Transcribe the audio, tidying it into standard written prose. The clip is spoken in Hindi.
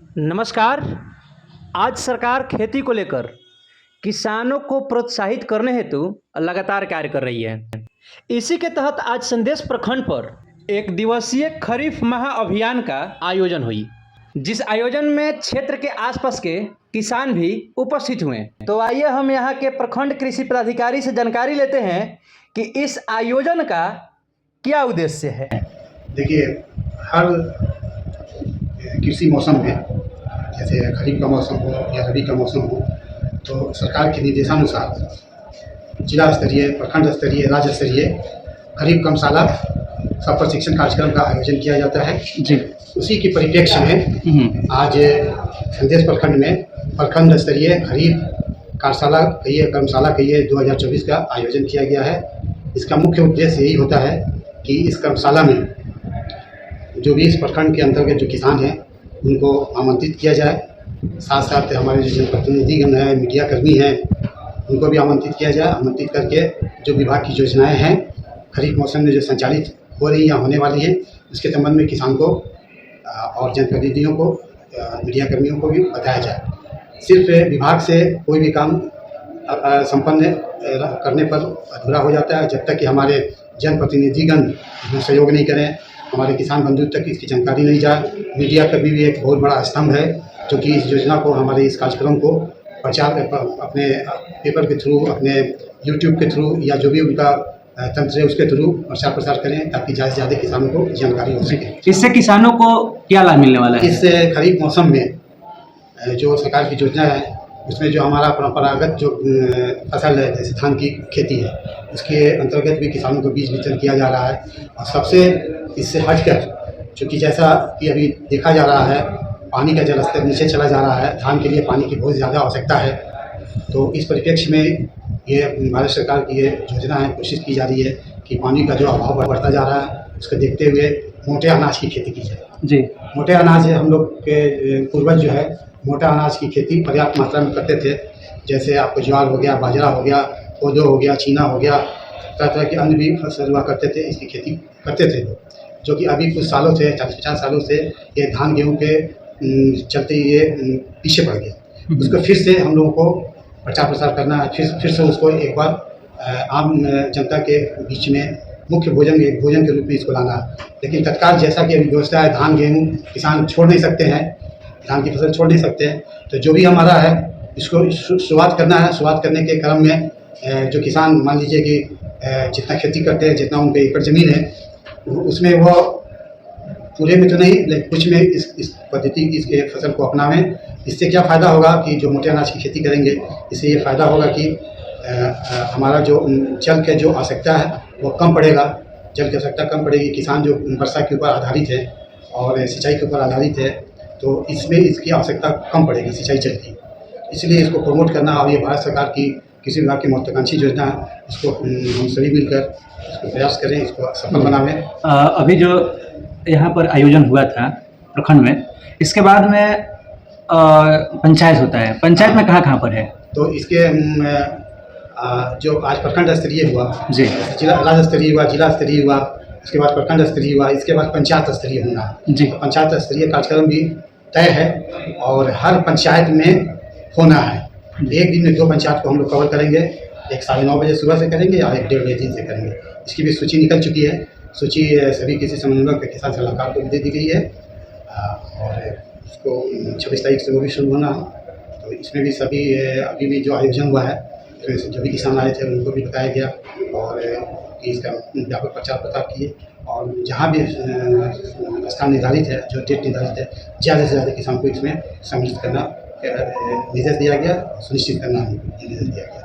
नमस्कार। आज सरकार खेती को लेकर किसानों को प्रोत्साहित करने हेतु लगातार कार्य कर रही है। इसी के तहत आज संदेश प्रखंड पर एक दिवसीय खरीफ महाअभियान का आयोजन हुई, जिस आयोजन में क्षेत्र के आसपास के किसान भी उपस्थित हुए। तो आइए हम यहाँ के प्रखंड कृषि पदाधिकारी से जानकारी लेते हैं कि इस आयोजन का क्या उद्देश्य है। देखिए, हर कृषि मौसम में, जैसे खरीफ का मौसम हो या रबी का मौसम हो, तो सरकार के निर्देशानुसार जिला स्तरीय, प्रखंड स्तरीय, राज्य स्तरीय खरीफ कमसाला सब प्रशिक्षण कार्यक्रम का आयोजन किया जाता है जी। उसी के परिप्रेक्ष्य में आज संदेश प्रखंड में प्रखंड स्तरीय खरीफ कार्यशाला कहिए, कर्मशाला कहिए, 2024 का आयोजन किया गया है। इसका मुख्य उद्देश्य यही होता है कि इस कर्मशाला में जो भी इस प्रखंड के अंतर्गत जो किसान हैं उनको आमंत्रित किया जाए, साथ साथ हमारे जो जनप्रतिनिधिगण हैं, मीडिया कर्मी हैं, उनको भी आमंत्रित किया जाए। आमंत्रित करके जो विभाग की योजनाएं हैं खरीफ मौसम में जो संचालित हो रही या होने वाली है, उसके संबंध में किसान को और जनप्रतिनिधियों को, मीडिया कर्मियों को भी बताया जाए। सिर्फ विभाग से कोई भी काम संपन्न करने पर अधूरा हो जाता है जब तक कि हमारे जनप्रतिनिधिगण सहयोग नहीं करें, हमारे किसान बंधु तक इसकी जानकारी नहीं जाए। मीडिया का भी एक बहुत बड़ा स्तंभ है जो कि इस योजना को, हमारे इस कार्यक्रम को प्रचार अपने पेपर के थ्रू, अपने यूट्यूब के थ्रू या जो भी उनका तंत्र है उसके थ्रू प्रचार प्रसार करें, ताकि ज़्यादा से ज़्यादा किसानों को जानकारी हो सके। इससे किसानों को क्या लाभ मिलने वाला है? इस खरीफ मौसम में जो सरकार की योजना है उसमें जो हमारा परंपरागत जो फसल है, जैसे धान की खेती है, उसके अंतर्गत भी किसानों को बीज वितरण किया जा रहा है। और सबसे इससे हटकर, चूँकि जैसा कि अभी देखा जा रहा है, पानी का जल स्तर नीचे चला जा रहा है, धान के लिए पानी की बहुत ज़्यादा आवश्यकता है। तो इस परिप्रेक्ष्य में ये भारत सरकार की ये योजना है, कोशिश की जा रही है कि पानी का जो अभाव बढ़ता जा रहा है उसको देखते हुए मोटे अनाज की खेती की जाए जी। मोटे अनाज हम लोग के पूर्वज जो है मोटा अनाज की खेती पर्याप्त मात्रा में करते थे। जैसे आपको ज्वार हो गया, बाजरा हो गया, कोदो हो गया, चीना हो गया, तरह तरह के अन्य भी फसल हुआ करते थे, इसकी खेती करते थे लोग। जो कि अभी कुछ सालों से, 40-50 सालों से ये धान गेहूँ के चलते ये पीछे पड़ गया। उसको फिर से हम लोगों को प्रचार प्रसार करना है, फिर से उसको एक बार आम जनता के बीच में मुख्य भोजन के रूप में इसको लाना है। लेकिन तत्काल जैसा कि अभी व्यवस्था है, धान गेहूँ किसान छोड़ नहीं सकते हैं, धान की फसल छोड़ नहीं सकते हैं। तो जो भी हमारा है इसको शुरुआत करना है। शुरुआत करने के क्रम में जो किसान, मान लीजिए कि जितना खेती करते हैं, जितना उनके एकड़ ज़मीन है, उसमें वो पूरे में तो नहीं, लेकिन कुछ में इस पद्धति, इस फसल को अपनावें। इससे क्या फ़ायदा होगा कि जो मोटे अनाज की खेती करेंगे, इससे ये फ़ायदा होगा कि हमारा जो जल की जो आवश्यकता है वो कम पड़ेगा, जल की आवश्यकता कम पड़ेगी। किसान जो वर्षा के ऊपर आधारित है और सिंचाई के ऊपर आधारित है, तो इसमें इसकी आवश्यकता कम पड़ेगी सिंचाई जल की। इसलिए इसको प्रमोट करना, और ये भारत सरकार की किसी विभाग की महत्वाकांक्षी योजना है, इसको हम सभी मिलकर इसको प्रयास करें, इसको सफल बनावें। अभी जो यहाँ पर आयोजन हुआ था प्रखंड में, इसके बाद में पंचायत होता है। पंचायत में कहाँ पर है? तो इसके जो आज प्रखंड स्तरीय हुआ जी, जिला, राज्य स्तरीय हुआ, जिला स्तरीय हुआ, उसके बाद प्रखंड स्तरीय हुआ, इसके बाद पंचायत स्तरीय होना है जी। तो पंचायत स्तरीय कार्यक्रम भी तय है और हर पंचायत में होना है। एक दिन में 2 पंचायत को हम लोग कवर करेंगे, एक 9:30 बजे सुबह से करेंगे और एक 1:30 बजे दिन से करेंगे। इसकी भी सूची निकल चुकी है। सूची सभी कृषि समन्वयक किसान सलाहकार को दे दी गई है और उसको 26 तारीख से वो भी शुरू होना है। तो इसमें भी सभी अभी भी जो आयोजन हुआ है, तो जो भी किसान आए थे उनको भी बताया गया और इसका व्यापक प्रचार प्रसार किए। और जहाँ भी स्थान निर्धारित है, जो डेट निर्धारित है, ज़्यादा से ज़्यादा किसान को इसमें सम्मिलित करना निर्देश दिया गया, सुनिश्चित करना निर्देश दिया गया।